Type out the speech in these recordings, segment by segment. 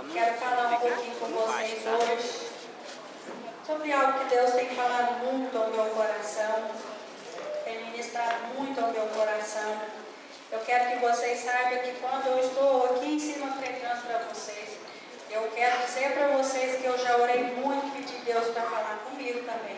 Quero falar um pouquinho com vocês hoje sobre algo que Deus tem falado muito ao meu coração, tem ministrado muito ao meu coração. Eu quero que vocês saibam que quando eu estou aqui em cima pregando para vocês, eu quero dizer para vocês que eu já orei muito e pedi Deus para falar comigo também.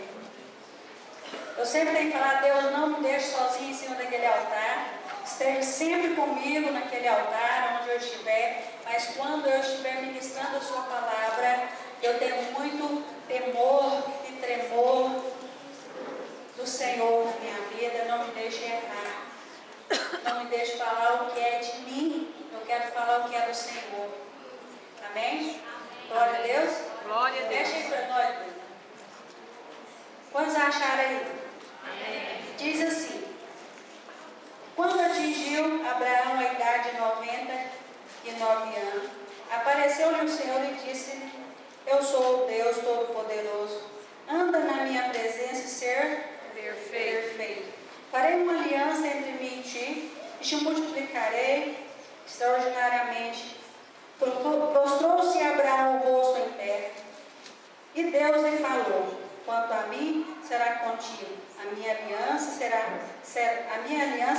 Eu sempre tenho falado: Deus, não me deixe sozinho em cima daquele altar, esteja sempre comigo naquele altar, onde eu estiver, mas quando eu estiver ministrando a sua palavra, eu tenho muito temor e tremor do Senhor na minha vida. Não me deixe errar, não me deixe falar o que é de mim, eu quero falar o que é do Senhor. Amém? Glória a Deus. Glória a Deus. Deixa aí para nós. Quantos acharam aí? Amém. Diz assim: quando atingiu Abraão a idade de 99 anos, apareceu-lhe o Senhor e disse: eu sou o Deus Todo-Poderoso, anda na minha presença e ser perfeito. Farei uma aliança entre mim e ti, e te multiplicarei extraordinariamente. Prostrou-se Abraão o rosto em terra, e Deus lhe falou: quanto a mim, será contigo. A minha aliança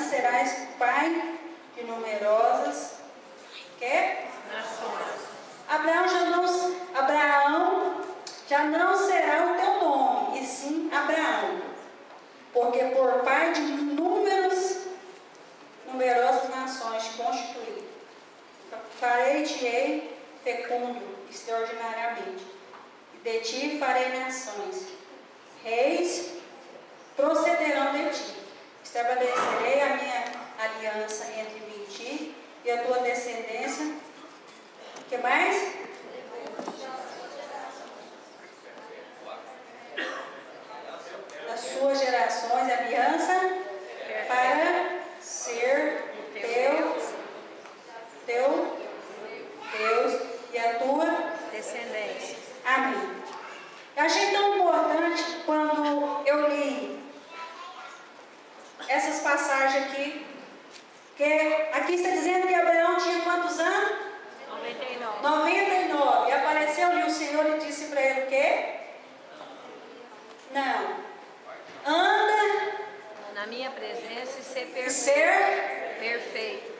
serás pai de numerosas Nações. Abraão já não será o teu nome, e sim Abraão, porque por pai de numerosas nações constituí. Farei-te-ei fecundo extraordinariamente, e de ti farei nações. Reis procederão de ti. Estabelecerei a minha aliança entre mim e ti e a tua descendência. O que mais? Das suas gerações, aliança para ser teu Deus e a tua Descendência. Amém. Eu achei tão importante quando eu li essas passagens aqui, que aqui está dizendo que Abraão tinha quantos anos? 99. 99. E apareceu-lhe o Senhor e disse para ele o quê? Não. Anda Na minha presença e ser e perfeito. ser Perfeito.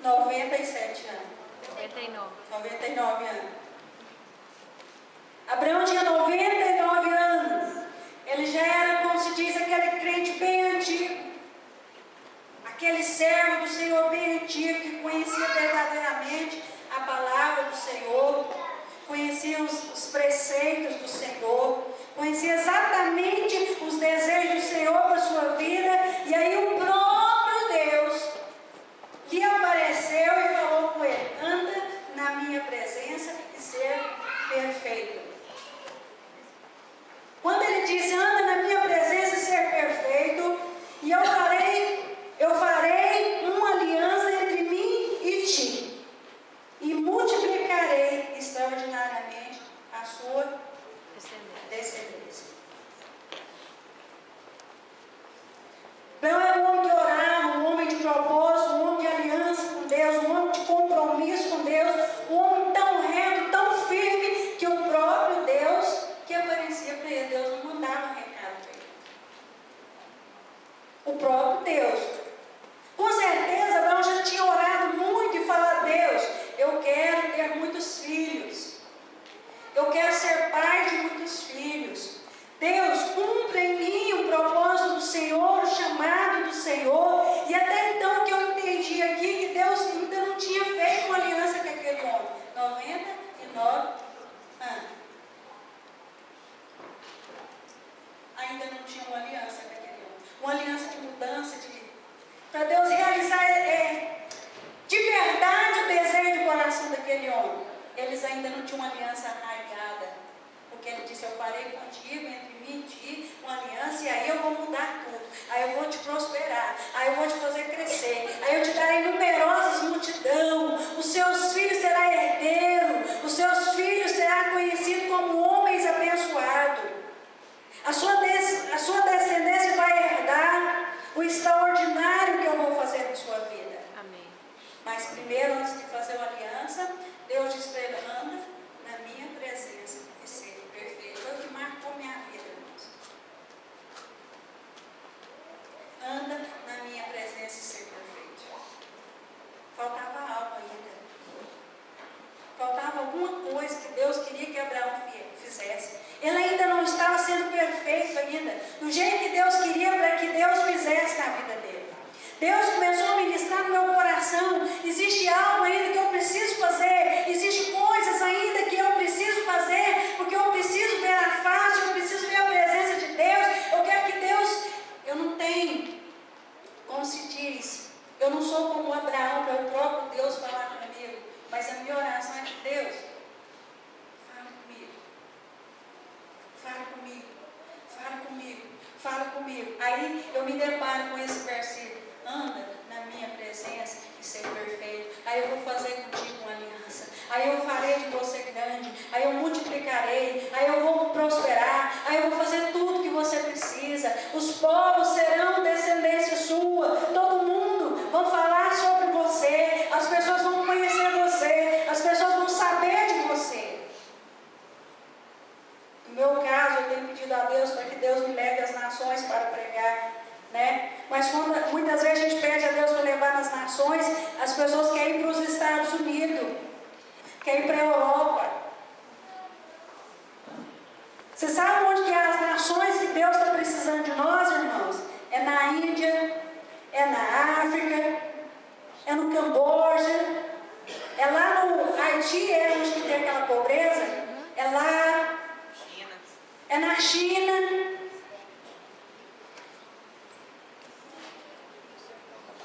97 anos. 99. 99 anos. Abraão tinha 99 anos. Ele já era, como se diz, aquele crente bem antigo. Aquele servo do Senhor bem antigo, que conhecia verdadeiramente a palavra do Senhor, conhecia os preceitos do Senhor, conhecia exatamente os desejos do Senhor para a sua vida. E aí o próprio Deus lhe apareceu e falou com ele: anda na minha presença e ser perfeito. Quando ele disse: anda na minha presença e ser perfeito, e eu farei uma aliança entre mim e ti, e multiplicarei extraordinariamente a sua descendência. Não é um homem que orava, um homem de propósito, um homem de aliança com Deus, um homem de compromisso com Deus, um homem tão reto, tão firme, que o próprio Deus que aparecia para ele, Deus não mandava recado para ele. O próprio Deus. Com certeza, Abraão já tinha orado muito e falado: Deus, eu quero ter muitos filhos. Eu quero ser pai de muitos filhos. Deus, cumpra em mim o propósito do Senhor, o chamado do Senhor. E até então que eu entendi aqui que Deus ainda não tinha feito uma aliança com aquele homem. 99 anos. Ainda não tinha uma aliança com aquele homem. Uma aliança de mudança, para Deus realizar de verdade o desejo do coração daquele homem. Eles ainda não tinham uma aliança arraigada, porque ele disse: eu farei contigo, entre mim e ti, uma aliança, e aí eu vou mudar tudo, aí eu vou te prosperar, aí eu vou te fazer crescer, aí eu te darei numerosas multidão, os seus filhos serão herdeiros, os seus filhos serão conhecidos como homens abençoados, a sua descendência vai herdar o extraordinário que eu vou fazer na sua vida. Amém. Mas primeiro, antes de fazer uma aliança, Deus diz para ele: anda vida, do jeito que Deus queria para que Deus fizesse na vida dele. Deus começou a ministrar no meu coração, existe algo ainda que eu preciso fazer, existem coisas ainda que eu preciso fazer, porque eu preciso ver a face, eu preciso ver a presença de Deus, eu quero que Deus, eu não tenho, como se diz, eu não sou como Abraão para o próprio Deus falar comigo, mas a minha oração é de Deus, fala comigo, fala comigo, fala comigo, fala comigo. Aí eu me deparo com esse versículo, anda na minha presença e ser perfeito. Aí eu vou fazer contigo uma aliança. Aí eu farei de você grande. Aí eu multiplicarei. Aí eu vou prosperar. Aí eu vou fazer tudo que você precisa. Os povos serão descendência sua. Todo mundo vão falar sobre você. As pessoas vão conhecer você. As pessoas vão saber de você. No meu caso, eu tenho pedido a Deus para que Deus me leve às nações para pregar. Né? Mas muitas vezes a gente pede a Deus para levar nas nações, as pessoas querem ir para os Estados Unidos, querem ir para a Europa. Você sabe onde que é as nações que Deus está precisando de nós, irmãos? É na Índia, é na África, é no Camboja, é lá no Haiti, é onde tem aquela pobreza, é lá, é na China.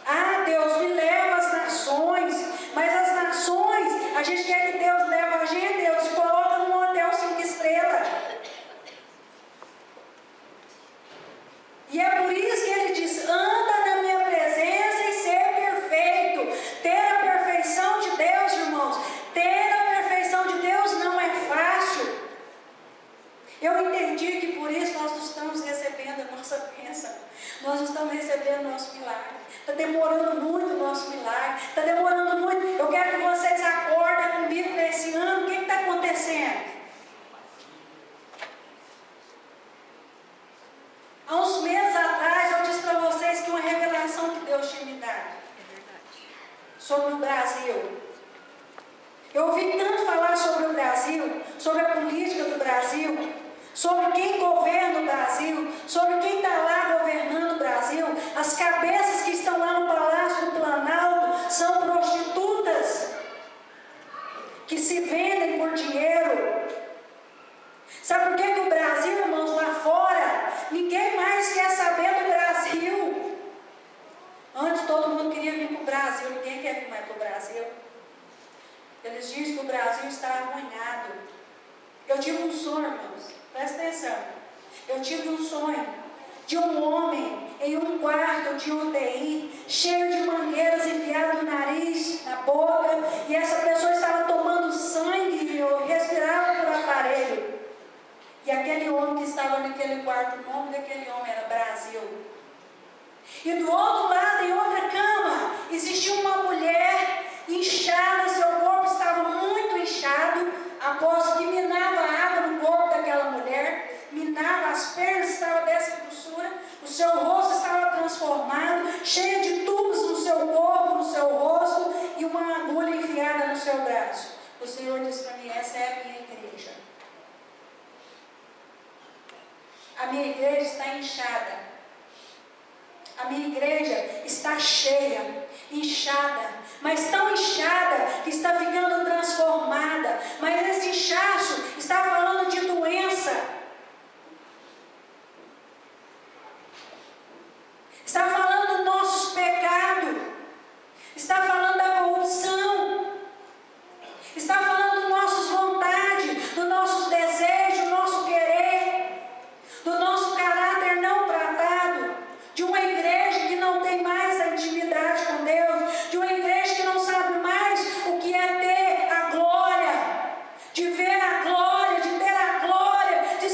Ah, Deus me leva às nações, mas as nações, a gente quer que Deus leve a gente, Deus coloca num hotel 5 estrelas. E é por isso que ele diz, anda na minha presença e ser perfeito. Ter a perfeição de Deus, irmãos, ter a perfeição de Deus não é fácil. Eu entendi que por isso nós não estamos recebendo a nossa bênção, nós não estamos recebendo o nosso milagre. Está demorando muito o nosso milagre. Está demorando muito. Eu quero que vocês acordem comigo nesse ano. O que está acontecendo? Há uns meses atrás eu disse para vocês que uma revelação que Deus tinha me dado sobre o Brasil. Eu ouvi tanto falar sobre o Brasil, sobre a política do Brasil, sobre quem governa o Brasil, sobre quem está lá governando o Brasil. As cabeças que estão lá no Palácio do Planalto são prostitutas que se vendem por dinheiro. Sabe por que o Brasil, irmãos, lá fora, ninguém mais quer saber do Brasil? Antes todo mundo queria vir para o Brasil, ninguém quer vir mais para o Brasil. Eles dizem que o Brasil está arruinado. Eu tive um sonho, irmãos. Presta atenção, eu tive um sonho de um homem em um quarto de UTI, cheio de mangueiras enfiadas no nariz, na boca, e essa pessoa estava tomando sangue e eu respirava por aparelho. E aquele homem que estava naquele quarto, o nome daquele homem era Brasil. E do outro lado, em outra cama, existia uma mulher inchada, seu corpo estava muito inchado, após que minava a água no corpo daquela mulher, minava as pernas, estava dessa grossura, o seu rosto estava transformado, cheio de tubos no seu corpo, no seu rosto, e uma agulha enfiada no seu braço. O Senhor disse para mim, essa é a minha igreja. A minha igreja está inchada. A minha igreja está cheia, inchada, mas tão inchada que está ficando transformada. Mas esse inchaço está falando de doença. Está falando dos nossos pecados. Está falando da corrupção. Está falando das nossas vontades, dos nossos desejos, do nosso querer, do nosso caráter não tratado, de uma igreja que não tem mais a intimidade com Deus, de uma igreja que não sabe mais o que é ter a glória, de ver a glória, de ter a glória, de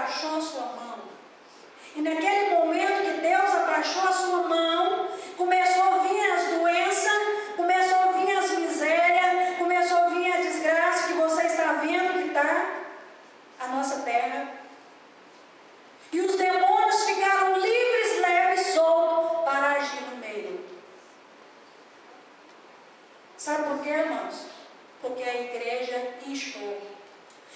abaixou a sua mão. E naquele momento que Deus abaixou a sua mão, começou a vir as doenças, começou a vir as misérias, começou a vir a desgraça que você está vendo que está a nossa terra. E os demônios ficaram livres, leves, soltos para agir no meio. Sabe por quê, irmãos? Porque a igreja inchou.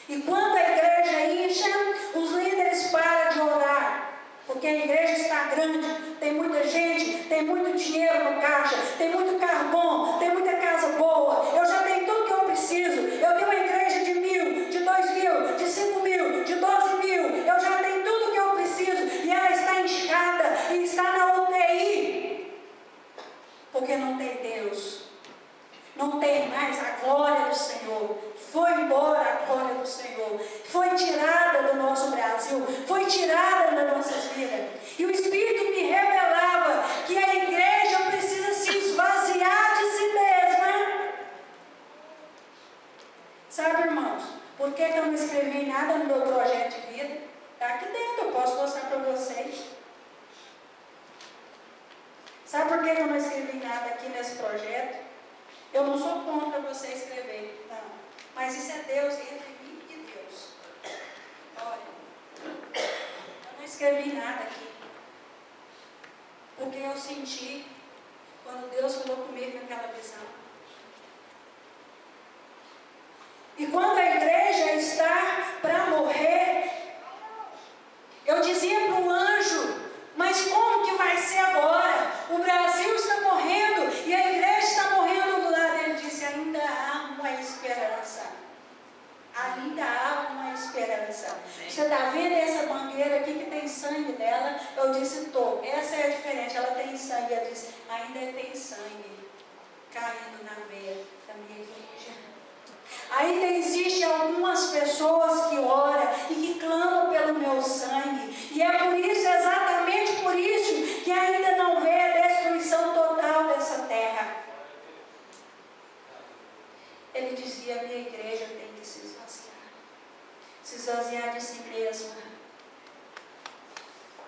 E quando a igreja incha, os líderes param de orar. Porque a igreja está grande, tem muita gente, tem muito dinheiro no caixa, tem muito carro bom, tem muita casa boa. Eu já tenho tudo que eu preciso. Eu tenho uma igreja de 1.000, de 2.000, de 5.000, de 12.000. Eu já tenho tudo que eu preciso. E ela está inchada e está na UTI. Porque não tem Deus. Não tem mais a glória do Senhor. Foi embora a glória do Senhor. Foi tirada do nosso Brasil. Foi tirada das nossas vidas. E o Espírito me revelava que a igreja precisa se esvaziar de si mesma. Sabe, irmãos, por que eu não escrevi nada no meu projeto de vida? Está aqui dentro, eu posso mostrar para vocês. Sabe por que eu não escrevi nada aqui nesse projeto? Eu não sou contra você escrever, não. Mas isso é Deus entre mim e Deus. Olha, eu não escrevi nada aqui. Porque eu senti quando Deus falou comigo naquela visão. E quando a igreja está para morrer, eu dizia para um anjo, mas como que vai ser agora? O Brasil está morrendo e a igreja está morrendo do lado. Ele disse, ainda há uma esperança. Ainda há uma esperança. Você está vendo essa bandeira aqui que tem sangue dela? Eu disse, tô. Essa é a diferente, ela tem sangue. Eu disse, ainda tem sangue caindo na veia da minha igreja. Ainda existem algumas pessoas que oram e que clamam pelo meu sangue. E é por isso, exatamente por isso, que ainda não vê a destruição total dessa terra. Ele dizia, a minha igreja tem que se esvaziar de si mesma,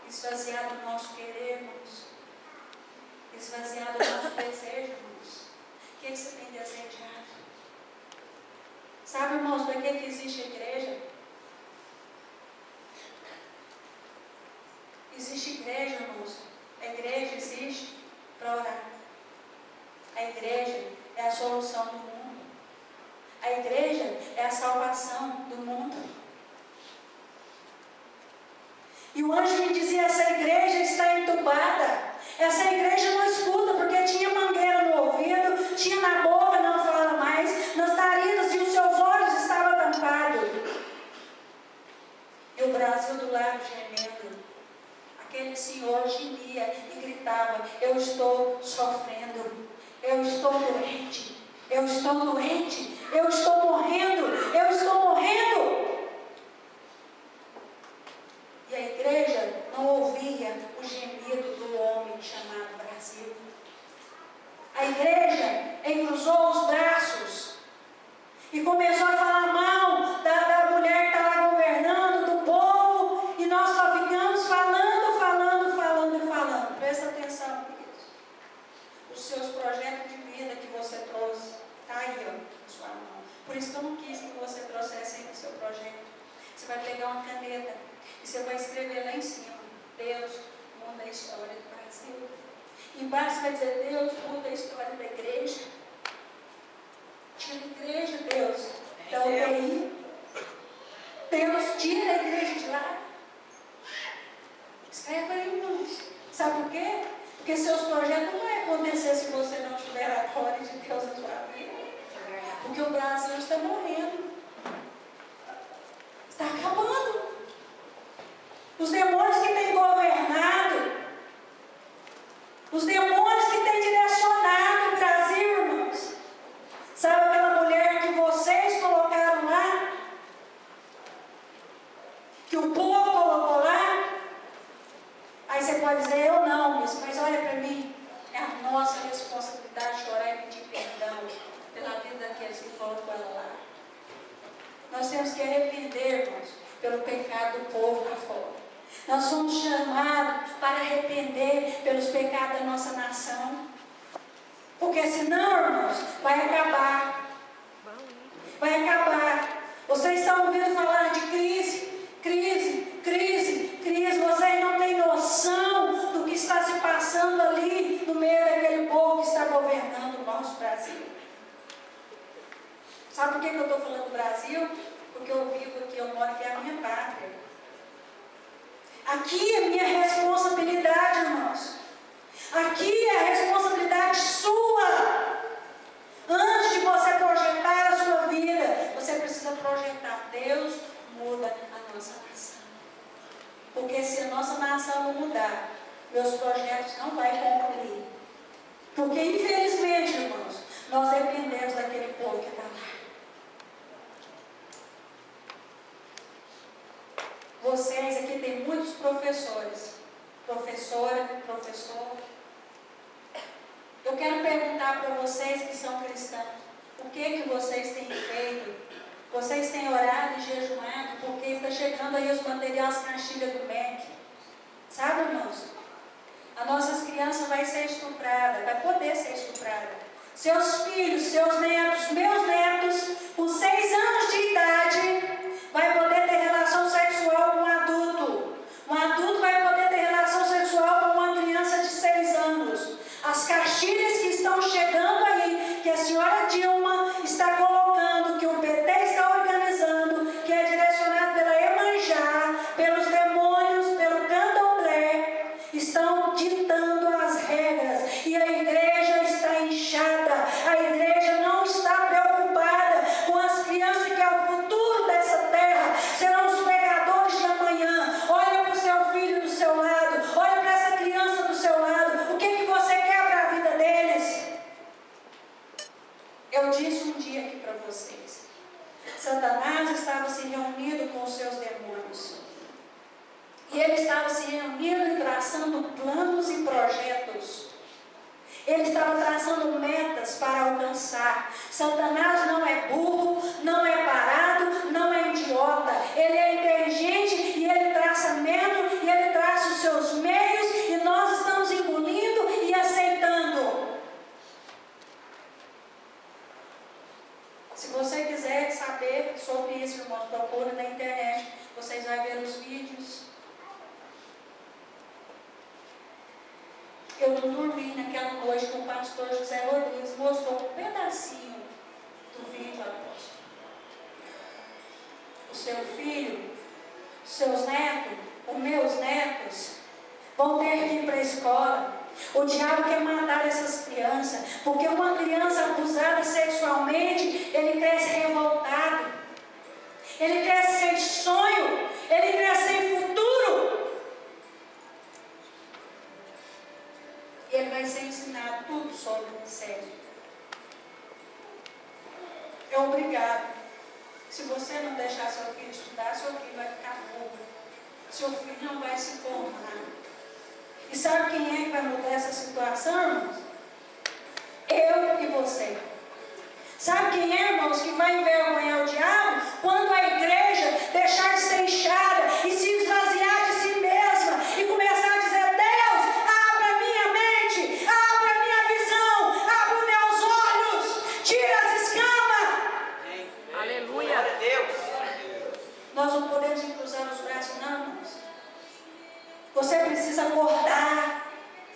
esvaziar do nosso querer, irmãos, esvaziar do nosso desejo, irmãos. O que você tem desejado? Sabe, irmãos, para que existe a igreja? Existe igreja, irmãos. A igreja existe para orar. A igreja é a solução do mundo. A igreja é a salvação do mundo. E o anjo me dizia, essa igreja está entubada. Essa igreja não escuta, porque tinha mangueira no ouvido, tinha na boca, não fala mais, nas narinas e os seus olhos estavam tampados. E o Brasil do lado gemendo. Aquele senhor gemia e gritava, eu estou sofrendo, eu estou doente, eu estou doente, eu estou morrendo, eu estou morrendo. E a igreja não ouvia o gemido do homem chamado Brasil. A igreja encruzou os braços e começou a falar mal da mulher que está lá governando, do povo, e nós só ficamos falando. Presta atenção, queridos. Os seus projetos de vida que você trouxe, está aí, ó, na sua mão. Por isso que eu não quis que você trouxesse aí no seu projeto. Você vai pegar uma caneta e você vai escrever lá em cima, Deus muda a história do Brasil. Embaixo você vai dizer, Deus muda a história da igreja. Tira a igreja, Deus, da UTI. Deus, tira a igreja de lá. Escreva aí, irmãos. Sabe por quê? Porque seus projetos não vão acontecer se você não tiver a glória de Deus na sua vida. Porque o Brasil está morrendo. Está acabando. Os demônios que têm governado, os demônios que têm direcionado o Brasil, irmãos. Sabe aquela mulher que vocês colocaram lá? Que o povo colocou lá? Aí você pode dizer, eu não, mas olha para mim, é a nossa responsabilidade chorar e pedir perdão pela vida daqueles que colocou ela lá. Nós temos que arrepender, irmãos, pelo pecado do povo lá fora. Nós somos chamados para arrepender pelos pecados da nossa nação. Porque senão, irmãos, vai acabar. Vai acabar. Vocês estão ouvindo falar de crise, crise, crise, crise. Vocês não têm noção do que está se passando ali no meio daquele povo que está governando o nosso Brasil. Sabe por que eu estou falando do Brasil? Porque eu vivo aqui, eu moro aqui, é a minha pátria. Aqui é minha responsabilidade, irmãos. Aqui é a responsabilidade sua. Antes de você projetar a sua vida, você precisa projetar. Deus muda a nossa nação. Porque se a nossa nação não mudar, meus projetos não vão concluir. Porque infelizmente, irmãos, nós dependemos daquele povo que está lá. Vocês aqui tem muitos professores, professora, professor. Eu quero perguntar para vocês que são cristãos, o que vocês têm feito? Vocês têm orado e jejuado, porque está chegando aí os materiais castiga do MEC. Sabe, irmãos? As nossas crianças vão ser estupradas, vai poder ser estuprada. Seus filhos, seus netos, meus netos, com 6 anos de idade, vai poder ter relação sexual com um adulto. Um adulto vai poder ter relação sexual com uma criança de 6 anos. As cartilhas que estão chegando aí, que a senhora Dilma está colocando, que o PT está organizando, que é direcionado pela Iemanjá, pelos demônios, pelo candomblé, estão ditando as regras. E a igreja está inchada. A igreja não está preocupada com as crianças, que é o futuro dessa terra. Serão os pregadores de amanhã. Olha para o seu filho do seu lado. Olha para essa criança do seu lado. O que você quer para a vida deles? Eu disse um dia aqui para vocês. Satanás estava se reunindo com os seus demônios. E ele estava se reunindo e traçando planos e projetos. Ele estava traçando metas para alcançar. Satanás não é burro, não é parado, não é idiota. Ele é inteligente e ele traça medo e ele traça os seus meios e nós estamos engolindo e aceitando. Se você quiser saber sobre isso, irmãos, procure na internet. Vocês vão ver os vídeos. Eu não dormi naquela noite que o pastor José Rodrigues mostrou um pedacinho do vídeo, apóstolo. O seu filho, seus netos, os meus netos, vão ter que ir para a escola. O diabo quer matar essas crianças, porque uma criança abusada sexualmente, ele cresce revoltado, ele cresce sem sonho, ele cresce sem futuro. Ele vai ser ensinado tudo sobre o sexo. É obrigado. Se você não deixar seu filho estudar, seu filho vai ficar burro. Seu filho não vai se formar. E sabe quem é que vai mudar essa situação, irmãos? Eu e você. Sabe quem é, irmãos, que vai envergonhar o diabo? Quando a igreja deixar de ser inchada e se esvaziar de si mesma e começar a dizer: Deus, abra minha mente, abra minha visão, abra meus olhos, tira as escamas. Aleluia. Nós não podemos cruzar os braços, não, irmãos. Você precisa acordar.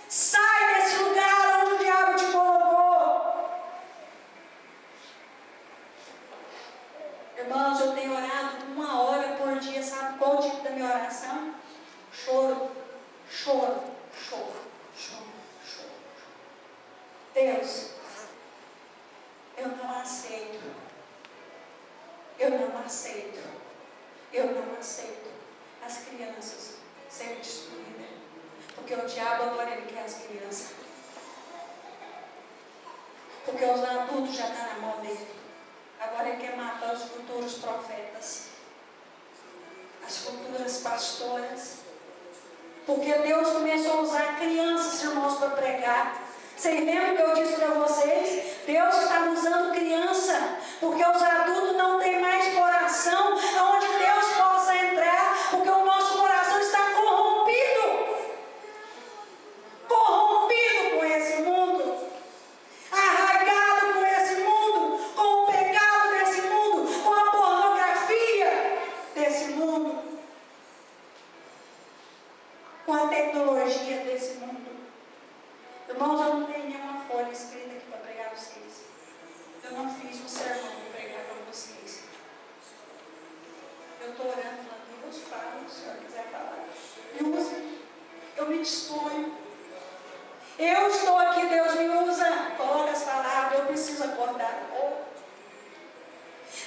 Sai desse lugar onde o diabo te colocou. Irmãos, eu tenho orado 1 hora por dia. Sabe qual o tipo da minha oração? Choro, choro, choro, choro, choro. Deus, eu não aceito. Eu não aceito. Eu não aceito as crianças serem destruídas. Porque o diabo agora ele quer as crianças. Porque os adultos já estão na mão dele. Agora ele quer matar os futuros profetas, as futuras pastoras. Porque Deus começou a usar crianças, irmãos, para pregar. Vocês lembram que eu disse para vocês? Deus está usando criança. Porque os adultos não têm mais coração onde Deus possa entrar. me disponho. Eu estou aqui, Deus me usa. Coloca as palavras, eu preciso acordar o povo.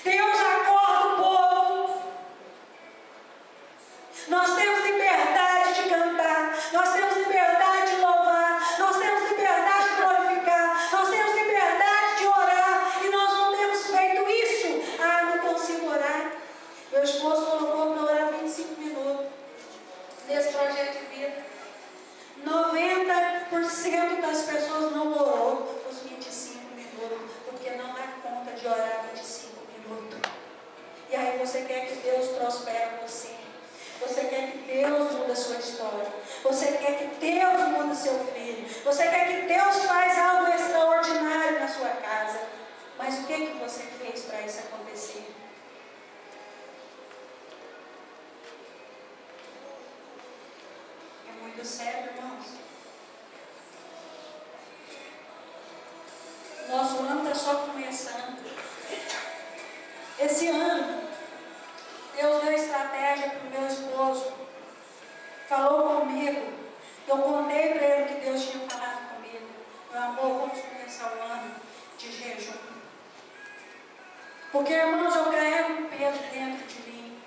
Deus acorda o povo. Nós temos liberdade de cantar, nós temos liberdade de louvar, nós temos liberdade de glorificar, nós temos liberdade de orar, e nós não temos feito isso. Ah, não consigo orar. Meu esposo colocou para orar 25 minutos nesse projeto de vida. 90% das pessoas não orou os 25 minutos, porque não dá conta de orar 25 minutos. E aí você quer que Deus prospere você. Você quer que Deus mude a sua história. Você quer que Deus mude o seu filho. Você quer que Deus faça algo extraordinário na sua casa. Mas o que você fez para isso acontecer? É muito sério, irmãos. Nosso ano está só começando. Esse ano, Deus deu estratégia para o meu esposo. Falou comigo. Eu contei para ele que Deus tinha falado comigo. Meu amor, vamos começar o ano de jejum. Porque, irmãos, eu carrego um peso dentro de mim.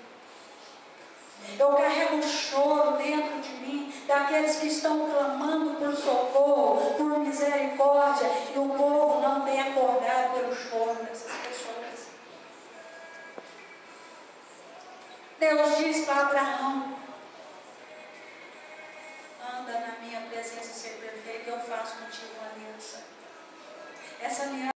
Eu carrego um choro dentro de mim, daqueles que estão clamando por socorro, por misericórdia, e o povo não tem acordado pelo choro dessas pessoas. Deus diz para Abraão: anda na minha presença e ser perfeito, eu faço contigo uma aliança. Essa aliança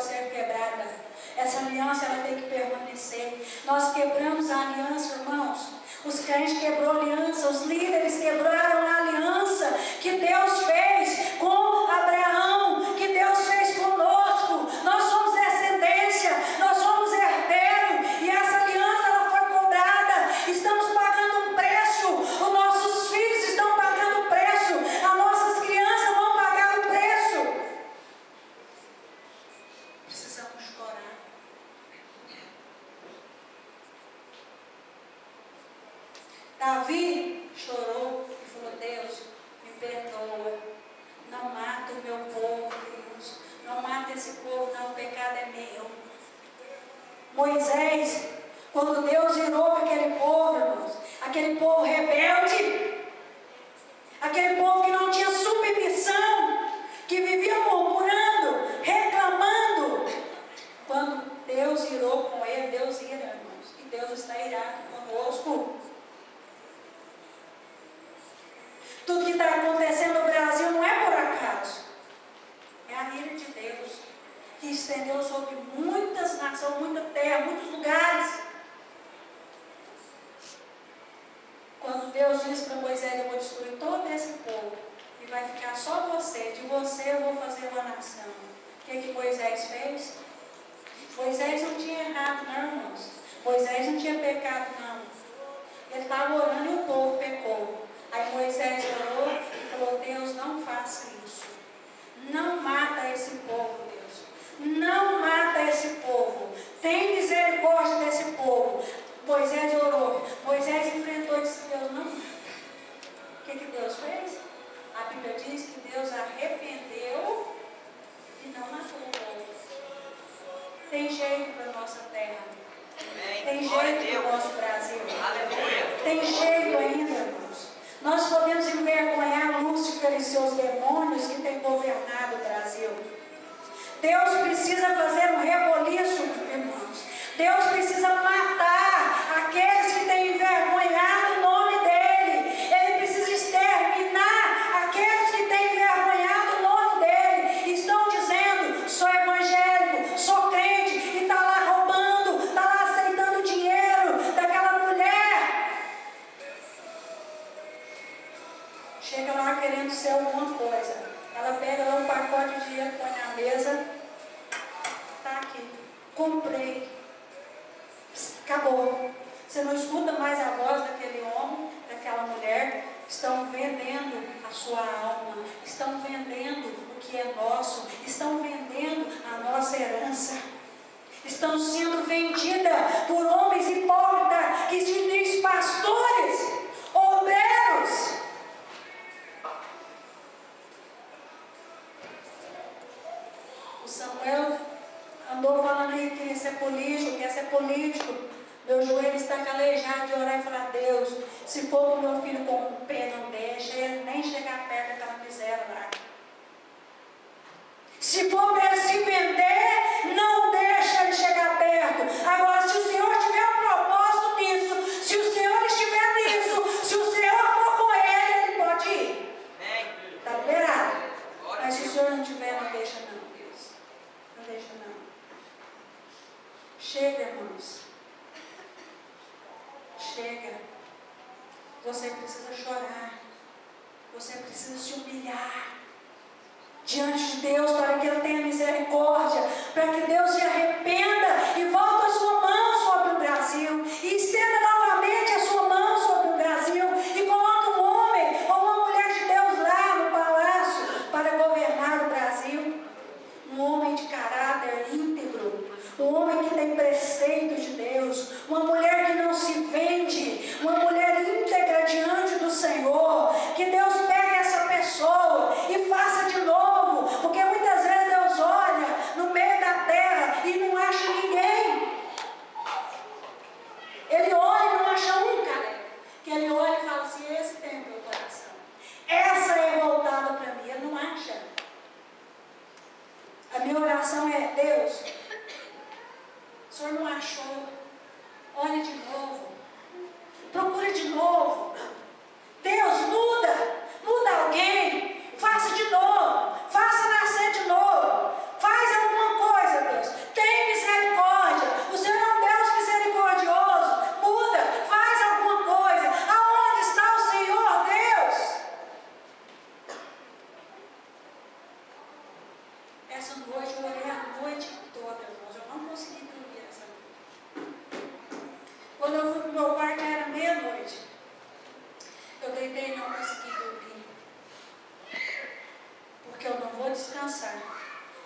vai ser quebrada. Essa aliança ela tem que permanecer. Nós quebramos a aliança, irmãos. Os crentes quebrou a aliança, os líderes quebraram a aliança que Deus fez com Abraão, que Deus fez conosco. Nós somos descendência, nós somos herdeiros, e essa aliança ela foi cobrada. Estamos pagando um preço, os nossos filhos estão pagando o preço, as nossas crianças vão pagar o preço. Precisamos chorar. Davi chorou e falou: Deus, me perdoa, não mata o meu povo, Deus, não mata esse povo, não, o pecado é meu. Moisés, quando Deus irou aquele povo, irmãos, aquele povo rebelde, aquele povo que não tinha submissão, que vivia murmurando, reclamando, quando Deus irou com ele, Deus ira, irmãos, e Deus está irado conosco. Tudo que está acontecendo no Brasil não é por acaso. É a ira de Deus, que estendeu sobre muitas nações, muita terra, muitos lugares. Quando Deus disse para Moisés: eu vou destruir todo esse povo, e vai ficar só você, de você eu vou fazer uma nação. O que Moisés fez? Moisés não tinha errado, não, irmãos. Moisés não tinha pecado, não. Ele estava orando e o povo pecou. Aí Moisés orou e falou: Deus, não faça isso. Não mata esse povo, Deus. Não mata esse povo. Tem misericórdia desse povo. Moisés orou. Moisés enfrentou e disse: Deus, não mata. O que Deus fez? A Bíblia diz que Deus arrependeu e não matou o povo. Tem jeito para a nossa terra. Tem jeito para o nosso Brasil. Tem jeito ainda, irmãos. Nós podemos envergonhar Lúcifer e seus demônios que têm governado o Brasil. Deus precisa fazer um reboliço, irmãos. Deus precisa matar aqueles que têm envergonhado o nome dEle. Ele precisa exterminar aqueles que têm envergonhado o nome dEle. Estão dizendo: sou evangélico, sou crente, e está lá roubando, está lá aceitando dinheiro daquela mulher. Chega lá querendo ser alguma coisa. Ela pega lá um pacote de dinheiro, põe na mesa. Está aqui. Comprei. Acabou. Você não escuta mais a voz daquele homem, daquela mulher. Estão vendendo a sua alma. Estão vendendo o que é nosso. Estão vendendo a nossa herança. Estão sendo vendidas por homens hipócritas que se dizem pastores, obreiros. paralítico, meu joelho está calejado de orar e falar: Deus, se for o meu filho com o pé, não deixa ele nem chegar perto daquela miséria lá. Se for para ele se vender, não deixa ele chegar perto. Agora, se o Senhor tiver um propósito nisso, se o Senhor estiver nisso, se o Senhor for com ele, ele pode ir. Está liberado. Mas se o Senhor não tiver, não deixa não, Deus. Não deixa não. Chega, irmãos. Chega. Você precisa chorar. Você precisa se humilhar diante de Deus, para que Ele tenha misericórdia, para que Deus se arrependa e volte a sua mão sobre o Brasil, e estenda novamente a sua mão sobre o Brasil, e coloque um homem ou uma mulher de Deus lá no palácio para governar o Brasil. Um homem de caráter íntegro, um homem que tem preceitos de Deus, uma mulher que não se vende, uma mulher íntegra diante do Senhor. Que Deus pegue essa pessoa e faça de novo, porque muitas vezes Deus olha no meio da terra e não acha ninguém. Ele olha e não acha um, cara, que ele olha e fala assim: esse tem o meu coração, essa é voltada para mim. Ele não acha. A minha oração é: Deus, o Senhor não achou, olhe de novo, procure de novo. Deus, muda alguém, faça de novo, faça nascer de novo, faz alguma coisa, Deus, tem misericórdia. O Senhor é um Deus misericordioso. Muda, faz alguma coisa. Aonde está o Senhor, Deus? Essa noite eu orei a noite toda, irmãos. Eu não consegui dormir essa noite. Quando eu fui para o meu quarto, era meia-noite. Eu deitei e não consegui dormir. Porque eu não vou descansar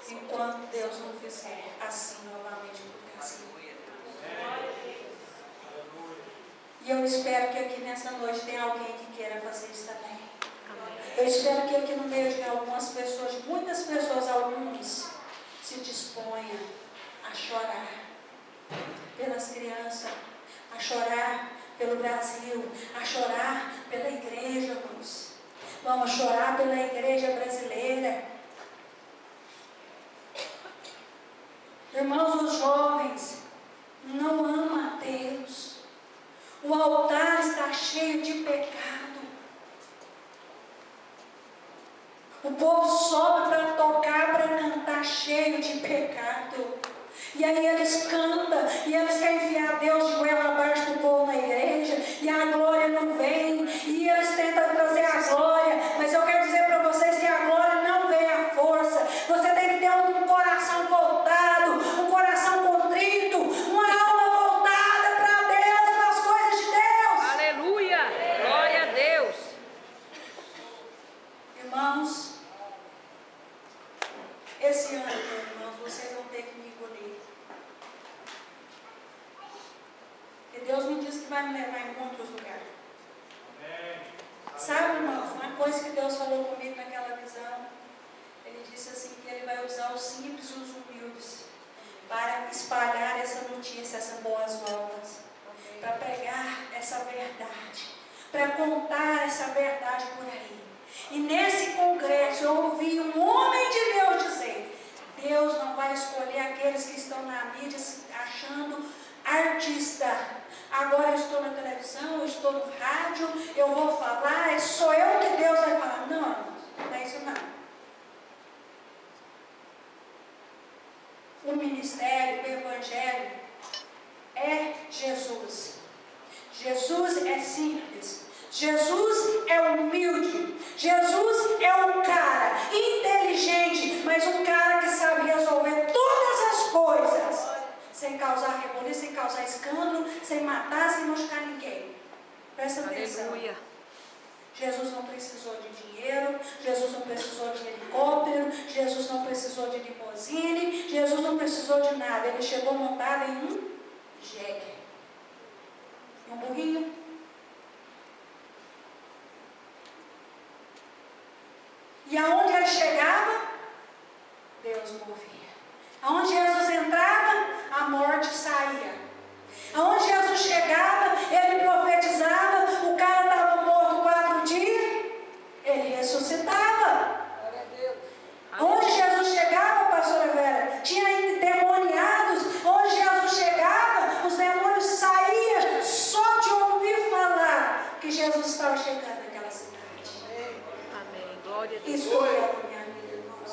enquanto Deus não fizer assim novamente no Brasil. E eu espero que aqui nessa noite tenha alguém que queira fazer isso também. Eu espero que aqui no meio de algumas pessoas, de muitas pessoas, alguns se disponham a chorar pelas crianças, a chorar pelo Brasil, a chorar pela igreja, irmãos. Vamos chorar pela igreja brasileira. Irmãos, os jovens não amam a Deus. O altar está cheio de pecado. O povo sobe para tocar, para cantar, cheio de pecado. E aí eles cantam, e eles querem enfiar Deus de goela abaixo do povo na igreja, e a glória não vem, e eles tentam trazer a glória, mas eu quero dizer para vocês que a glória não vem à força. Você tem que ter um coração voltado, um coração contrito, uma alma voltada para Deus, para as coisas de Deus. Aleluia! Glória a Deus! Irmãos, esse ano, irmãos, vocês vão ter que me engolir. Porque Deus me disse que vai me levar em muitos lugares. Sabe, irmãos, uma coisa que Deus falou comigo naquela visão, Ele disse assim, que Ele vai usar os simples e os humildes para espalhar essa notícia, essas boas novas, para pregar essa verdade, para contar essa verdade por aí. E nesse congresso eu ouvi um homem de Deus dizer: Deus não vai escolher aqueles que estão na mídia se achando artista. Agora eu estou na televisão, eu estou no rádio, eu vou falar, sou eu que Deus vai falar. Não, não é isso não. O ministério, o evangelho é Jesus. Jesus é simples. Jesus é humilde. Jesus é um cara inteligente, mas um cara que sabe resolver todas as coisas sem causar reboliço, sem causar escândalo, sem matar, sem machucar ninguém. Presta atenção. Aleluia! Jesus não precisou de dinheiro, Jesus não precisou de helicóptero, Jesus não precisou de limusine, Jesus não precisou de nada. Ele chegou montado em um jegue, em um burrinho. E aonde ele chegava, Deus movia. Aonde Jesus entrava, a morte saía. estava chegando naquela cidade. Amém. Glória a Deus. Isso foi a minha vida, irmãos.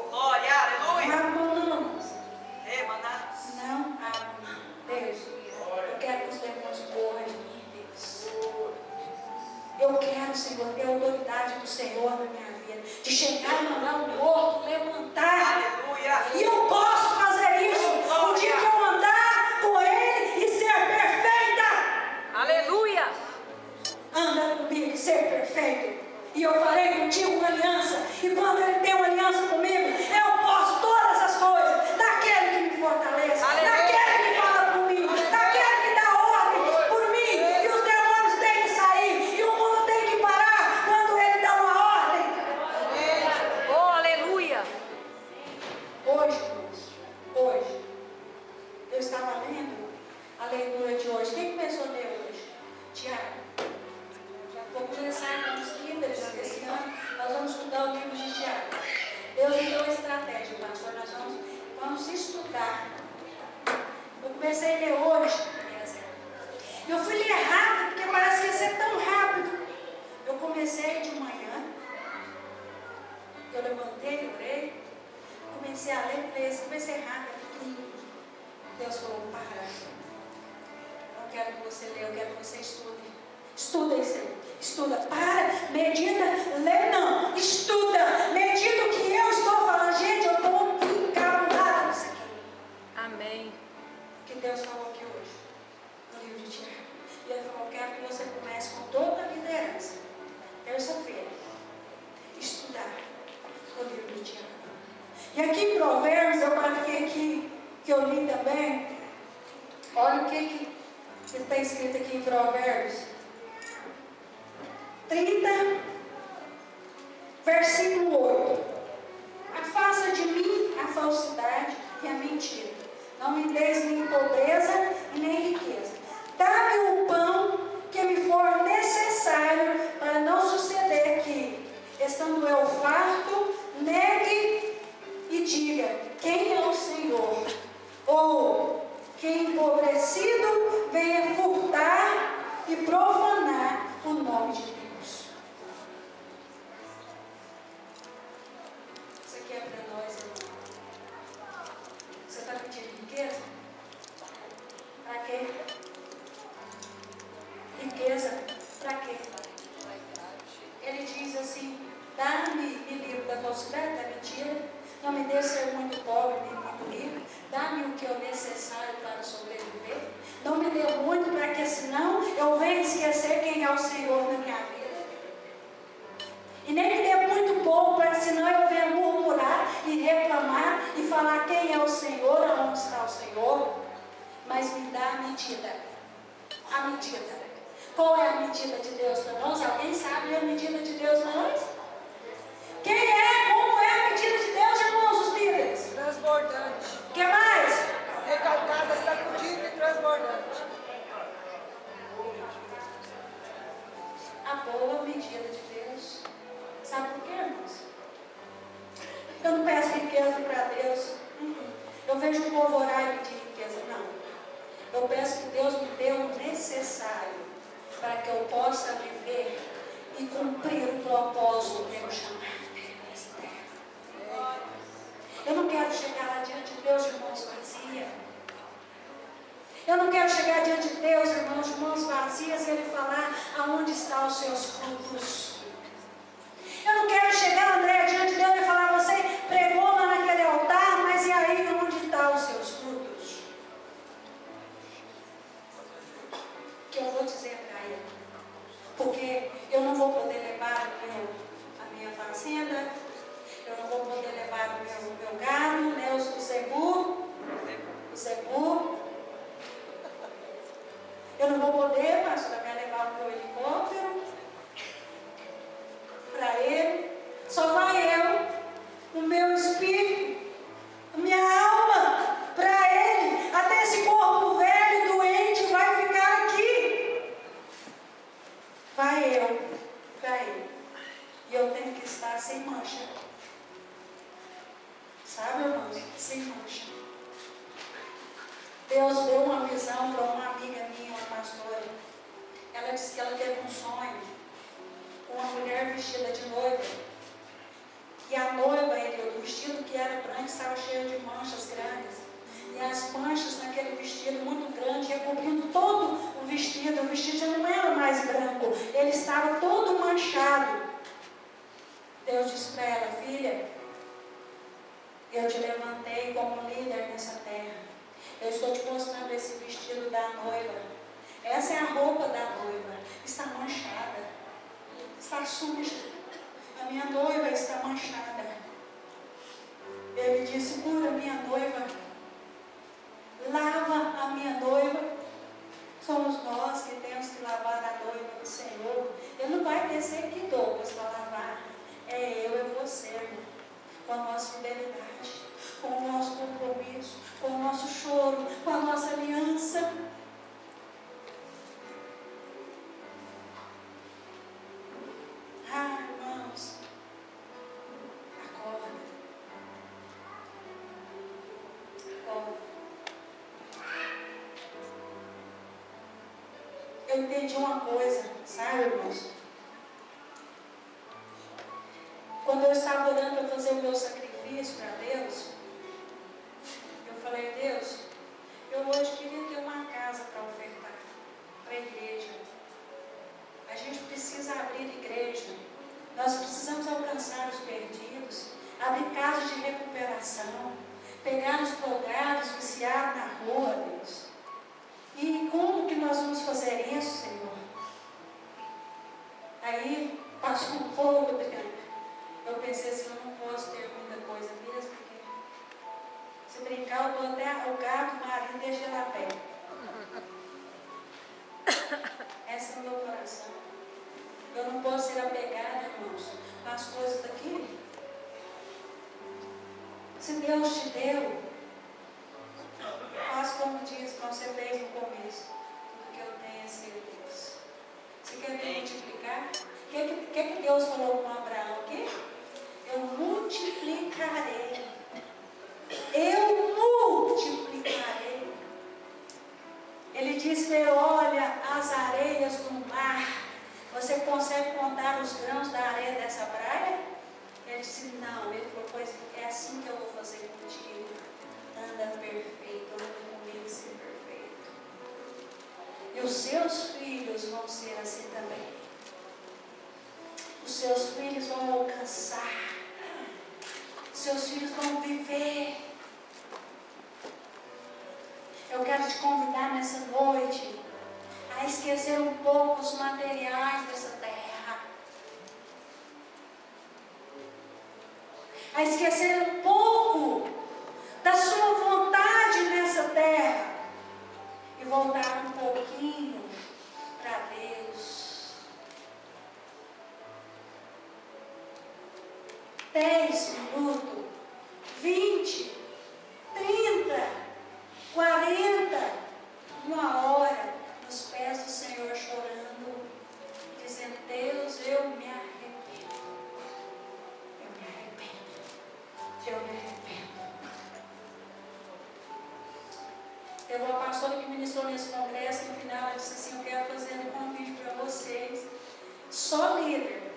Glória, aleluia. Abandonamos. Não. Não abandonamos. Deus, eu quero que os demônios corram de mim, Deus. Eu quero, Senhor, ter a autoridade do Senhor na minha vida. De chegar e mandar um morto, levantar. Aleluia. E eu posso fazer isso o dia que eu andar com Ele e ser perfeita. Aleluia. Anda comigo, ser perfeito. E eu farei contigo uma aliança. E quando Ele tem uma aliança comigo, eu posso todas as coisas. Daquele que me fortalece. Aleluia. Daquele que fala por mim. Daquele que dá ordem por mim. E os demônios têm que sair. E o mundo tem que parar quando Ele dá uma ordem. Oh, aleluia. Hoje, irmãos, hoje, eu estava lendo a leitura de hoje. Quem começou a ler hoje? Tiago. Já vou começar com os líderes esse ano. Nós vamos estudar o livro de Tiago. Deus me deu uma estratégia, pastor. Nós vamos estudar. Eu comecei a ler hoje. Eu fui ler rápido, porque parece que ia ser tão rápido. Eu comecei de manhã. Eu levantei, orei. Comecei a ler, falei assim, comecei rápido. Deus falou, para. Eu quero que você leia, eu quero que você estude. Estuda isso aí. Estuda, para, medita, lê não, estuda, medita o que eu estou falando. Gente, eu estou encabulada nisso aqui. Amém. Que Deus falou aqui hoje, no livro de Tiago. E Ele falou, eu quero que você comece com toda a liderança, terça-feira, estudar o livro de Tiago. E aqui em Provérbios, eu marquei aqui, que eu li também, olha o que está escrito aqui em Provérbios 30, versículo 8. Afasta de mim a falsidade e a mentira. Não me deis nem pobreza e nem riqueza. Dá-me o pão que me for necessário, para não suceder que, estando eu farto, negue e diga, quem é o Senhor? Ou que empobrecido venha furtar e profanar o nome de Deus. Isso aqui é para nós, irmão. Você está pedindo riqueza? Para quê? Riqueza para quê? Ele diz assim, dá-me, me livre da falsidade, da mentira, não me deixe ser muito pobre nem muito rico, dá-me o que é necessário para sobreviver, não me dê muito para que senão eu venha esquecer quem é o Senhor na minha vida. E nem me dê muito pouco para que senão eu venha murmurar e reclamar e falar quem é o Senhor, aonde está o Senhor, mas me dá a medida. A medida. Qual é a medida de Deus para nós? Alguém sabe a medida de Deus para nós? Quem é? Como é a medida de Deus, irmãos, os líderes? Transbordante. O que mais? Recalcada, sacudida e transbordante. A boa medida de Deus. Sabe por quê, irmãos? Eu não peço riqueza para Deus. Eu vejo o povo orar e pedir riqueza. Não. Eu peço que Deus me dê o necessário para que eu possa viver e cumprir o propósito que eu chamar dele nessa terra. Eu não quero chegar lá diante de Deus, irmãos, vazia. Eu não quero chegar diante de Deus, irmãos, de mãos vazias, e Ele falar aonde estão os seus frutos. Eu não quero chegar, André, diante de Deus e falar, você pregou lá naquele altar, mas e aí onde estão os seus frutos? O que eu vou dizer para Ele? Porque eu não vou poder levar a minha fazenda, eu não vou poder levar o meu gado, né, o zebu. Eu não vou poder, pastor, levar o meu helicóptero para Ele. Só vai eu, o meu espírito, a minha alma para Ele. Até esse corpo velho, doente, vai ficar aqui. Vai eu para Ele. E eu tenho que estar sem mancha. Sabe, irmãos? Sem mancha. Deus deu uma visão para uma amiga minha, uma pastora. Ela disse que ela teve um sonho com uma mulher vestida de noiva. E a noiva, o vestido que era branco, estava cheio de manchas grandes. E as manchas naquele vestido muito grande, ia cobrindo todo o vestido. O vestido já não era mais branco, ele estava todo manchado. Deus disse para ela: filha, eu te levantei como líder nessa terra. Eu estou te mostrando esse vestido da noiva. Essa é a roupa da noiva. Está manchada, está suja. A minha noiva está manchada. Ele disse: cura minha noiva, lava a minha noiva. Somos nós que temos que lavar a noiva do Senhor. Ele não vai descer que Douglas para lavar. É eu e você, irmão. Com a nossa fidelidade, com o nosso compromisso, com o nosso choro, com a nossa aliança. Ah, irmãos, acorda. Acorda. Eu entendi uma coisa, sabe, irmãos? Quando eu estava orando para fazer o meu sacrifício para Deus, eu falei: Deus, eu hoje queria ter uma casa para ofertar para a igreja. A gente precisa abrir igreja. Nós precisamos alcançar os perdidos, abrir casas de recuperação, pegar os drogados, viciados na rua, Deus. E como que nós vamos fazer isso, Senhor? Aí passou um pouco, eu pensei assim: eu não posso ter muita coisa mesmo, porque se brincar, eu dou até o gato, o marido, deixa ele a pé. Esse é o meu coração. Eu não posso ser apegada, irmãos, com as coisas daqui. Se Deus te deu, faz como diz, como você fez no começo. Tudo que eu tenho é seu, Deus. Você quer me multiplicar? O que Deus falou com Abraão aqui? Eu multiplicarei. Eu multiplicarei. Ele disse: olha as areias do mar. Você consegue contar os grãos da areia dessa praia? Ele disse: não. Ele falou: pois é assim que eu vou fazer contigo. Anda perfeito, anda comigo e ser perfeito. E os seus filhos vão ser assim também. Os seus filhos vão alcançar. Seus filhos vão viver. Eu quero te convidar nessa noite a esquecer um pouco os materiais dessa terra. A esquecer um pouco da sua vontade nessa terra. E voltar um pouquinho para Deus. 10 minutos, 20, 30, 40, 1 hora, nos pés do Senhor chorando, dizendo: Deus, eu me arrependo. Eu me arrependo. Eu me arrependo. Teve uma pastora que ministrou nesse congresso, no final ela disse assim: eu quero fazer um convite para vocês, só líder.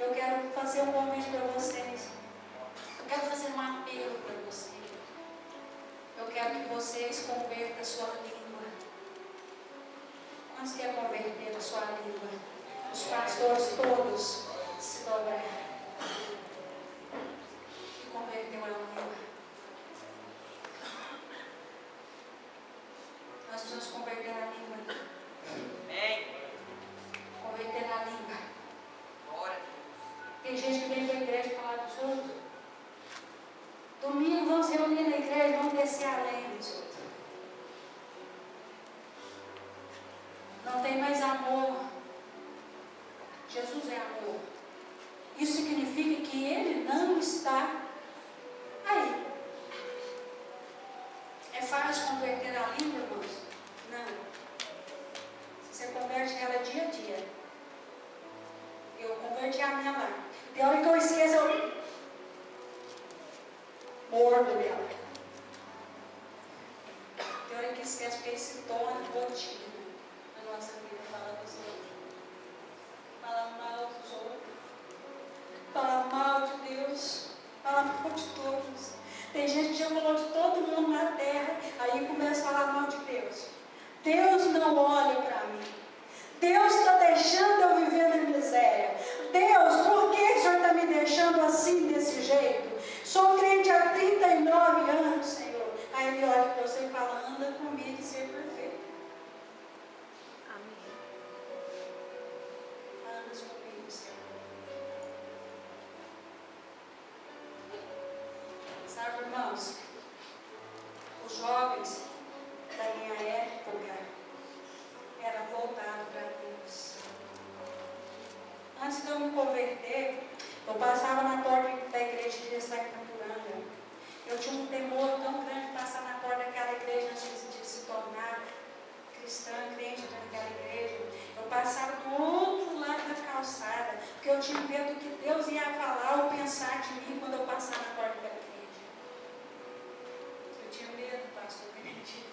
Eu quero fazer um convite para vocês. Eu quero fazer um apelo para vocês. Eu quero que vocês convertam a sua língua. Quantos querem converter a sua língua? Os pastores todos se dobraram e converteu a língua. Nós precisamos converter a língua. Converter a língua. Tem gente que vem para a igreja falar dos outros. Domingo vamos reunir na igreja, vamos descer a lenha dos outros. Não tem mais amor. Jesus é amor. Isso significa que Ele não está aí. É fácil converter a língua, irmãos? Não. Você converte ela dia a dia. Eu converti a minha lá. Tem hora que eu esqueço, eu mordo nela. Tem hora que esquece, porque isso se torna rotina na nossa vida, falando assim. Deus não olha para mim. Deus está deixando eu viver na miséria. Deus, por que o Senhor está me deixando assim, desse jeito? Sou crente há 39 anos, Senhor. Aí Ele olha para você e fala, anda comigo e ser perfeito. Amém. Anda comigo, Senhor. Sabe, irmãos, os jovens da minha época eram voltados para Deus. Antes de eu me converter, eu passava na porta da igreja de Deus lá em Campuranga. Eu tinha um temor tão grande de passar na porta daquela igreja antes de se tornar cristã, crente naquela igreja. Eu passava do outro lado da calçada, porque eu tinha medo do que Deus ia falar ou pensar de mim quando eu passar na porta da igreja. Eu tinha medo, pastor, crente.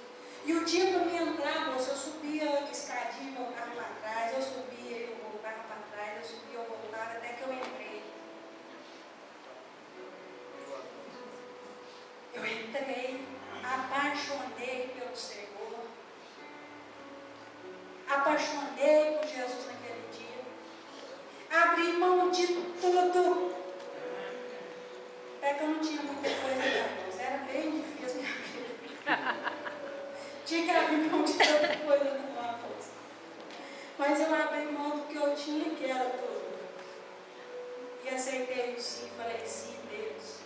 E o dia que eu me entrar, moço, eu subia a escadinha e voltava para trás, eu subia e eu voltava para trás, eu subia e eu voltava, até que eu entrei. Eu entrei, apaixonei pelo Senhor, apaixonei por Jesus naquele dia, abri mão de tudo. Até que eu não tinha muita coisa não, era bem difícil minha vida. Tinha que abrir mão de tanta coisa no arroz. Mas eu abri mão do que eu tinha, que era tudo. E aceitei o sim, falei sim, Deus.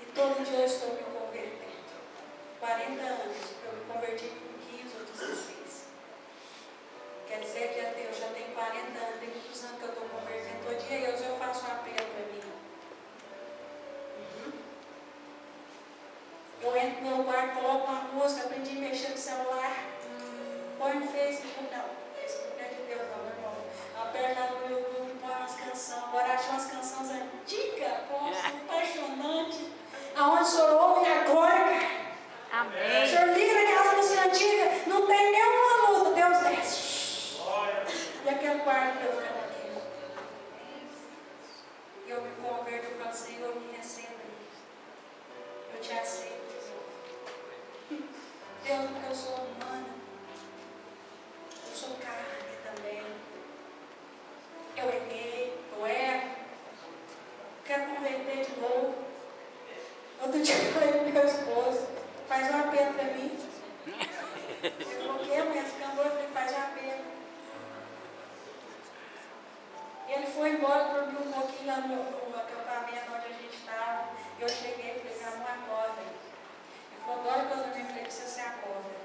E todo dia eu estou me convertendo. 40 anos, eu me converti com 15 ou 16. Quer dizer que eu já tenho 40 anos, tem muitos anos que eu estou convertendo. Todo dia eu faço um apelo para mim. Eu entro no meu quarto, coloco uma música, aprendi a mexer no celular, põe no Facebook, não, Facebook não é de Deus não, meu irmão. Aperta no YouTube, põe umas canções, agora acho umas canções antigas, nossa, apaixonante, aonde o Senhor ouve agora, cara. Amém. O Senhor liga naquelas músicas antigas, não tem nenhuma luta, Deus desce. E aquele quarto que eu ficava aqui. E eu me converto, eu falo, Senhor, me receba aí. Eu te aceito. Deus, porque eu sou humana, eu sou carne também, eu errei, eu erro, quero converter de novo. Outro dia eu falei para meu esposo, faz um apelo para mim. Ele falou, o que, mulher? Ficando doido, eu falei, faz um apelo. Ele foi embora, dormiu um pouquinho lá no acampamento onde a gente estava. Eu cheguei e falei, amor, acorda. Agora que eu dormi, falei, precisa ser acorda.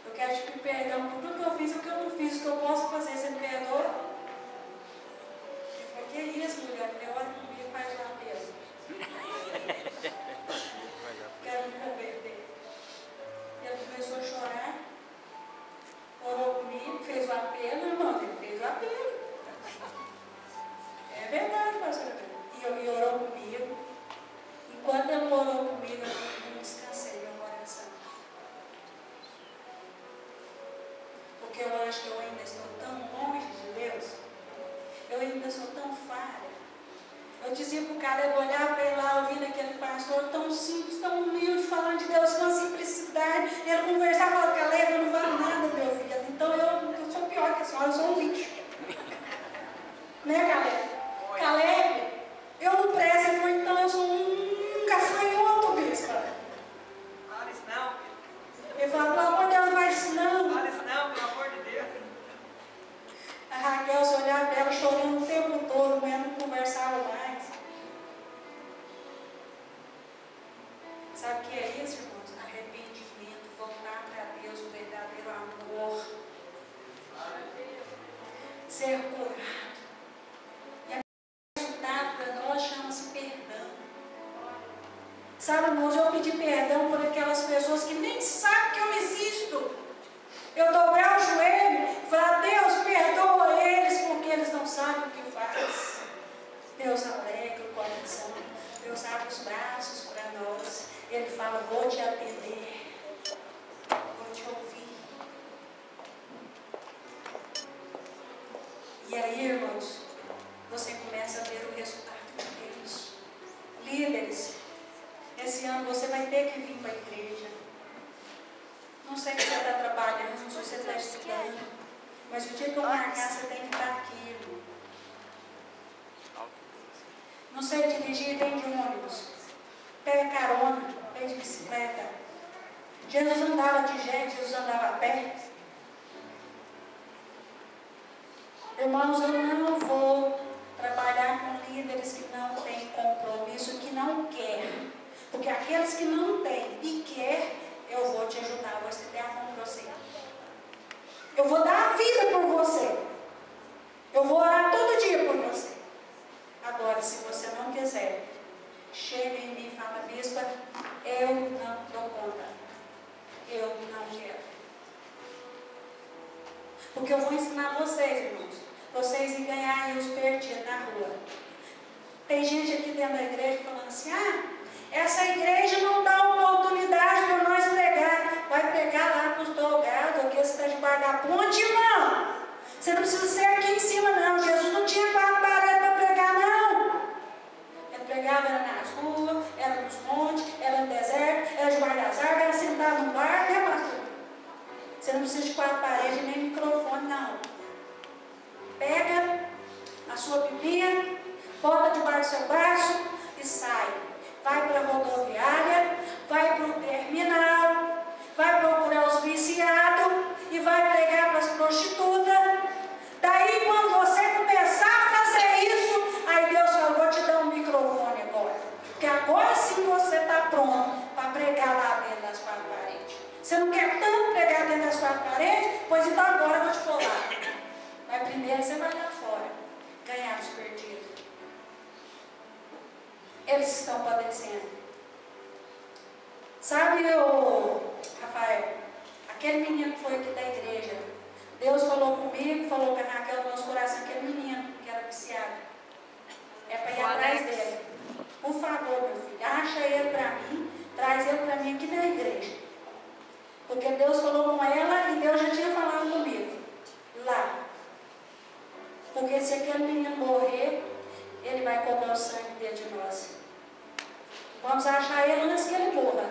Eu quero te pedir perdão por tudo que eu fiz e o que eu não fiz, o que eu posso fazer, você me perdoa? Ele falou, que isso, mulher? Eu falei, olha comigo, faz um apelo. Quero me converter. Ele começou a chorar, orou comigo, fez o apelo, irmão, ele fez o apelo. É verdade, pastor. E orou comigo. E quando ele orou comigo, eu descansei meu coração. Porque eu acho que eu ainda estou tão longe de Deus. Eu ainda sou tão falha. Eu dizia para o cara, eu olhar para ele lá, ouvindo aquele pastor tão simples, tão humilde, falando de Deus com simplicidade. Ele conversava, falava, Caleb, eu não valo nada, meu filho. Então eu sou pior que a senhora, eu sou um lixo. Né, Caleb? Caleb, eu não presto. Ele falou, então eu sou um gafanhoto, bispo. Fala isso não. Ele falou, pelo amor de Deus, não faz isso não. Fala isso não, pelo amor de Deus. A Raquel, se olhar para ela, chorando o tempo todo, a mulher não conversava mais. Sabe o que é isso, irmãos? Arrependimento, voltar para Deus, o verdadeiro amor. Ser curado. E o resultado para nós chama-se perdão. Sabe, irmãos, eu pedi perdão por aquelas pessoas que nem sabem que eu existo. Eu dobrar o joelho e falar, Deus, perdoa eles, porque eles não sabem o que faz. Deus alegra o coração. Deus abre os braços para nós. Ele fala, vou te atender. Vou te ouvir. E você está estudando. Mas o dia que eu marcar, você tem que estar aqui, irmão. Não sei dirigir, vem de ônibus. Pega carona, vem de bicicleta. Jesus andava de jeito, Jesus andava a pé. Irmãos, eu não vou trabalhar com líderes que não têm compromisso, que não querem. Porque aqueles que não têm e querem, eu vou te ajudar, eu vou estender a mão para você. Eu vou dar a vida por você. Eu vou orar todo dia por você. Agora, se você não quiser, chega em mim e fala, bispa, eu não dou conta. Eu não quero. Porque eu vou ensinar vocês, irmãos. Vocês irem ganhar os perdidos na rua. Tem gente aqui dentro da igreja falando assim, essa igreja não dá oportunidade para nós pregar. Vai pregar lá para os drogados, aqui você está debaixo da ponte, irmão. Você não precisa ser aqui em cima, não. Jesus não tinha quatro paredes para pregar, não. Ele pregava era nas ruas, era nos montes, era no deserto, era debaixo das árvores, era sentado no bar, né, pastor? Você não precisa de quatro paredes nem microfone, não. Pega a sua Bíblia, bota debaixo do seu braço e sai. Vai para a rodoviária, vai para o terminal, vai procurar os viciados e vai pregar para as prostitutas. Daí, quando você começar a fazer isso, aí Deus falou, vou te dar um microfone agora. Porque agora sim você está pronto para pregar lá dentro das quatro paredes. Você não quer tanto pregar dentro das quatro paredes? Pois então agora eu vou te falar. Mas primeiro você vai lá fora, ganhar os perdidos. Eles estão padecendo. Sabe, Rafael, aquele menino que foi aqui da igreja, Deus falou comigo, falou com a Raquel no nosso coração, aquele menino que era viciado. É para ir atrás dele. Por favor, meu filho, acha ele para mim, traz ele para mim aqui na igreja. Porque Deus falou com ela e Deus já tinha falado comigo. Lá. Porque se aquele menino morrer, ele vai cobrar o sangue dele de nós. Vamos achar ele antes que ele morra.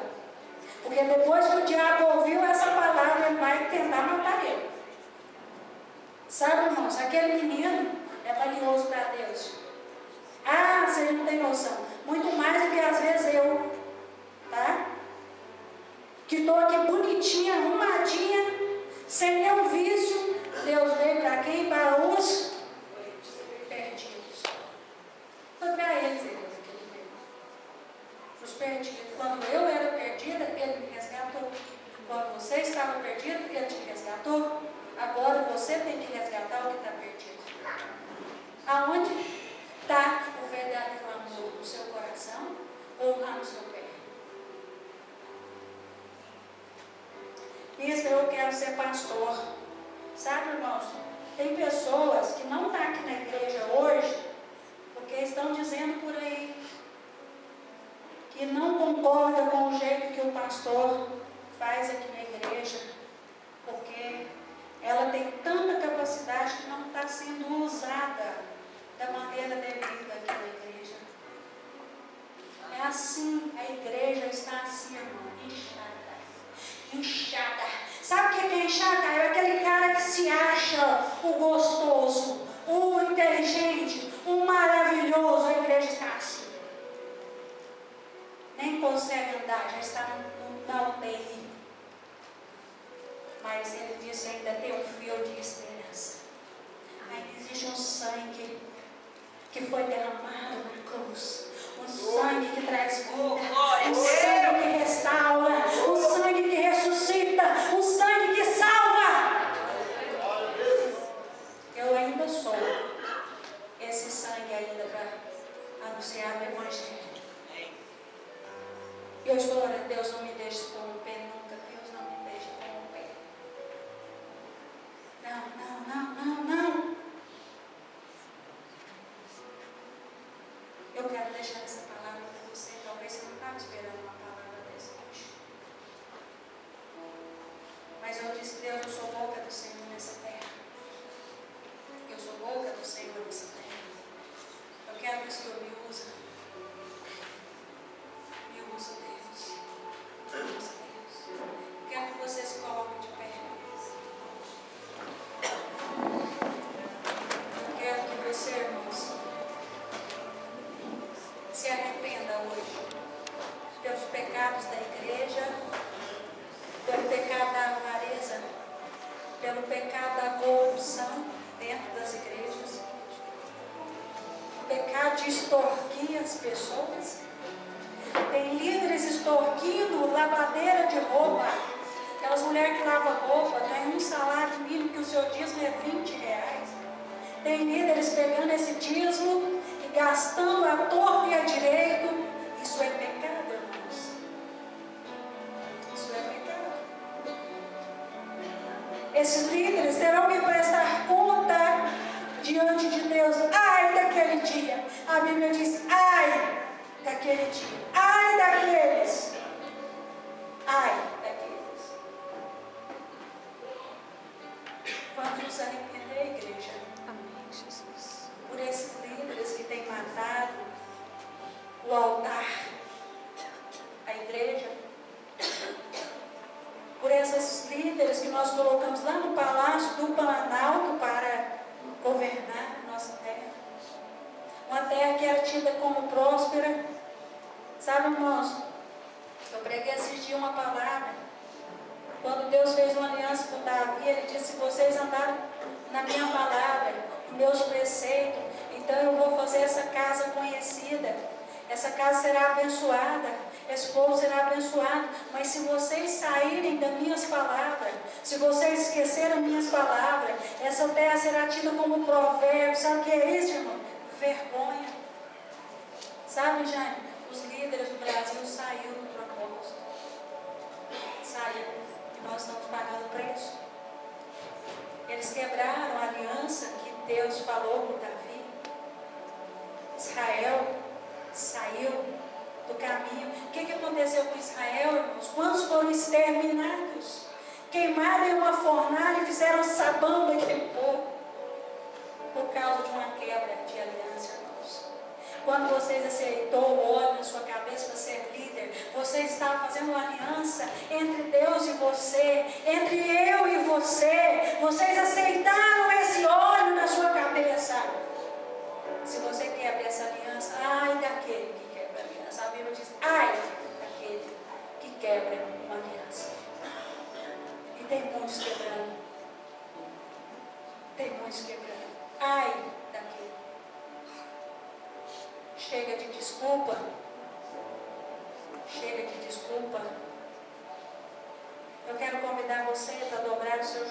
Porque depois que o diabo ouviu essa palavra, ele vai tentar matar ele. Sabe, irmãos, aquele menino é valioso para Deus. Vocês não têm noção. Muito mais do que às vezes eu. Tá? Que estou aqui bonitinha, arrumadinha, sem nenhum vício. Deus veio para quem? Para os perdidos. Foi para eles, Deus, aquele veio. Os perdidos. Quando eu era perdida, ele me resgatou. Quando você estava perdido, ele te resgatou. Agora você tem que resgatar o que está perdido. Aonde está o verdadeiro amor? No seu coração ou lá no seu pé? Bispo, eu quero ser pastor. Sabe, irmãos, tem pessoas que não estão aqui na igreja hoje porque estão dizendo por aí que não concordam com o jeito que o pastor faz aqui na igreja, porque ela tem tanta capacidade que não está sendo usada da maneira devida aqui na igreja. É assim, a igreja está assim, irmão, inchada. Sabe o que é inchada? É aquele cara que se acha o gostoso, o inteligente, o maravilhoso. A igreja está assim. Nem consegue andar, já está na UTI. Mas ele disse ainda tem um fio de esperança. Ainda existe um sangue que foi derramado na cruz. Um sangue que traz vida. Um sangue que restaura. Um sangue que ressuscita. Um sangue que salva. Eu ainda sou esse sangue ainda para anunciar o Evangelho. Eu estou orando, Deus não me deixe corromper nunca. Deus não me deixe corromper. Não. Eu quero deixar essa palavra para você. Talvez você não estava esperando uma palavra dessa hoje. Mas eu disse, Deus, eu sou boca do Senhor nessa terra. Eu sou boca do Senhor nessa terra. Eu quero que o Senhor me use. Me usa, Deus. Me usa, Deus. Eu quero que você se coloque de pé. de extorquir as pessoas. Tem líderes extorquindo lavadeira de roupa. Aquelas mulheres que lavam roupa ganham um salário mínimo que o seu dízimo é R$20. Tem líderes pegando esse dízimo e gastando à torta e à direito. Isso é pecado, irmãos. Isso é pecado. Esses líderes terão que prestar conta diante de Deus. Ai daquele dia. A Bíblia diz, ai daquele dia. Ai daqueles. Ai daqueles. Vamos nos arrepender, igreja. Amém, Jesus. Por esses líderes que têm matado o altar, a igreja. Por esses líderes que nós colocamos lá no Palácio do Planalto para governar a nossa terra. Uma terra que era tida como próspera. Sabe, irmãos, eu preguei esses dias uma palavra. Quando Deus fez uma aliança com Davi, ele disse, se vocês andarem na minha palavra, nos meus preceitos, então eu vou fazer essa casa conhecida. Essa casa será abençoada, esse povo será abençoado. Mas se vocês saírem das minhas palavras, se vocês esquecerem as minhas palavras, essa terra será tida como provérbio. Sabe o que é isso, irmão? Vergonha. Sabe, Jane, os líderes do Brasil saíram do propósito. Saíram. E nós estamos pagando o preço. Eles quebraram a aliança que Deus falou com Davi. Israel saiu do caminho. O que aconteceu com Israel, irmãos? Quantos foram exterminados? Queimaram em uma fornalha e fizeram sabão daquele povo. Por causa de uma quebra de aliança, irmãos. Quando vocês aceitou o óleo na sua cabeça para ser líder, vocês estavam fazendo uma aliança entre Deus e você, entre eu e você. Vocês aceitaram esse óleo na sua cabeça. Se você quebra essa aliança, ai daquele que quebra a aliança. A Bíblia diz, ai daquele que quebra uma aliança. E tem muitos quebrando. Tem muitos quebrando. Ai daquele. Chega de desculpa. Chega de desculpa. Eu quero convidar você para dobrar os seus